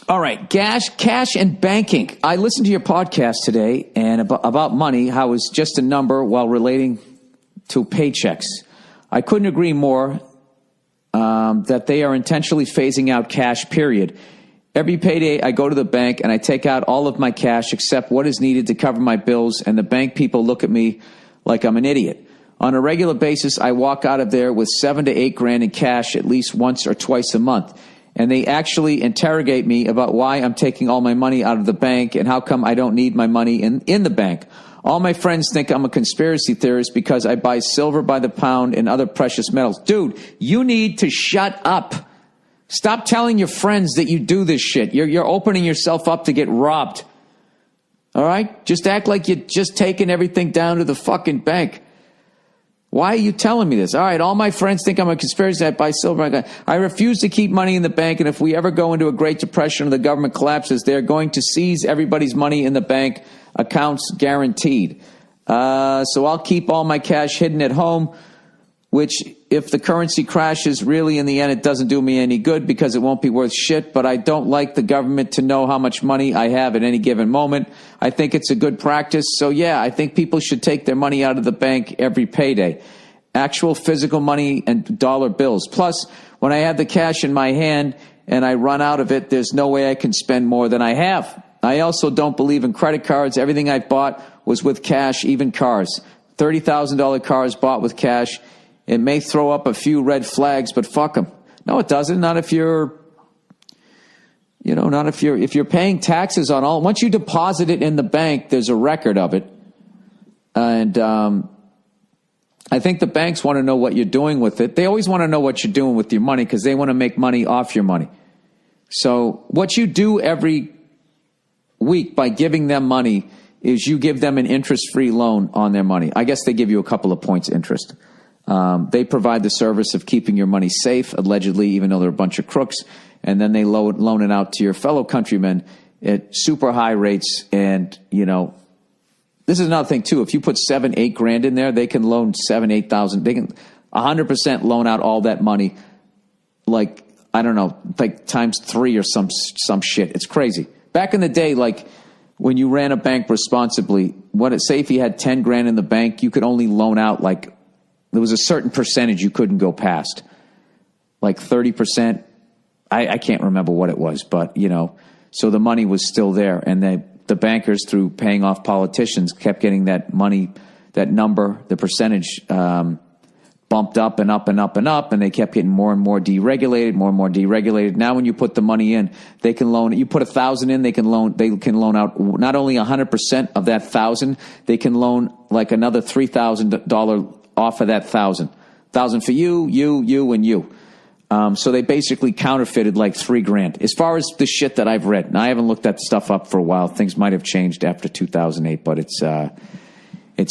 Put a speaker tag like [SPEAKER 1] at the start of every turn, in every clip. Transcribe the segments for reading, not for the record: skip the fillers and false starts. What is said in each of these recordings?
[SPEAKER 1] All right, cash and banking. I listened to your podcast today and about money, how it's just a number while relating to paychecks. I couldn't agree more that they are intentionally phasing out cash, period. Every payday, I go to the bank and I take out all of my cash except what is needed to cover my bills, and the bank people look at me like I'm an idiot. On a regular basis, I walk out of there with $7 to $8 grand in cash at least once or twice a month. And they actually interrogate me about why I'm taking all my money out of the bank and how come I don't need my money in the bank. All my friends think I'm a conspiracy theorist because I buy silver by the pound and other precious metals. Dude, you need to shut up. Stop telling your friends that you do this shit. You're opening yourself up to get robbed. All right? Just act like you're just taking everything down to the fucking bank. Why are you telling me this? All right, all my friends think I'm a conspiracy. I buy silver. I refuse to keep money in the bank, and if we ever go into a Great Depression or the government collapses, they're going to seize everybody's money in the bank accounts guaranteed. So I'll keep all my cash hidden at home, which if the currency crashes, really in the end, it doesn't do me any good because it won't be worth shit. But I don't like the government to know how much money I have at any given moment. I think it's a good practice. So yeah, I think people should take their money out of the bank every payday. Actual physical money and dollar bills. Plus, when I have the cash in my hand and I run out of it, there's no way I can spend more than I have. I also don't believe in credit cards. Everything I've bought was with cash, even cars. $30,000 cars bought with cash. It may throw up a few red flags, but fuck them. No, it doesn't. Not if you're, if you're paying taxes on all. Once you deposit it in the bank, there's a record of it. And I think the banks want to know what you're doing with it. They always want to know what you're doing with your money because they want to make money off your money. So what you do every week by giving them money is you give them an interest-free loan on their money. I guess they give you a couple of points interest. They provide the service of keeping your money safe, allegedly, even though they're a bunch of crooks, and then they loan it out to your fellow countrymen at super high rates. And, this is another thing, too. If you put $7-8 grand in there, they can loan $7,000-8,000. They can 100% loan out all that money, like, I don't know, like times 3 or some shit. It's crazy. Back in the day, like, when you ran a bank responsibly, say if you had 10 grand in the bank, you could only loan out like, there was a certain percentage you couldn't go past, like 30%. I can't remember what it was, but, so the money was still there. And the bankers, through paying off politicians, kept getting that money, that number, the percentage bumped up and up and up and up. And they kept getting more and more deregulated, more and more deregulated. Now when you put the money in, they can loan, you put 1,000 in, they can loan out not only 100% of that 1,000, they can loan like another $3,000 off of that 1,000 for you, and you. So they basically counterfeited like $3 grand. As far as the shit that I've read, and I haven't looked that stuff up for a while. Things might have changed after 2008, but it's a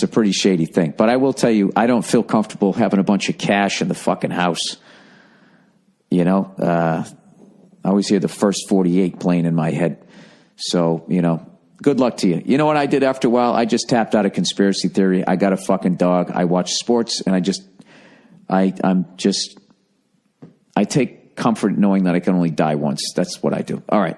[SPEAKER 1] pretty shady thing. But I will tell you, I don't feel comfortable having a bunch of cash in the fucking house. I always hear the first 48 playing in my head. So, good luck to you. You know what I did after a while? I just tapped out of conspiracy theory. I got a fucking dog. I watch sports, and I take comfort knowing that I can only die once. That's what I do. All right.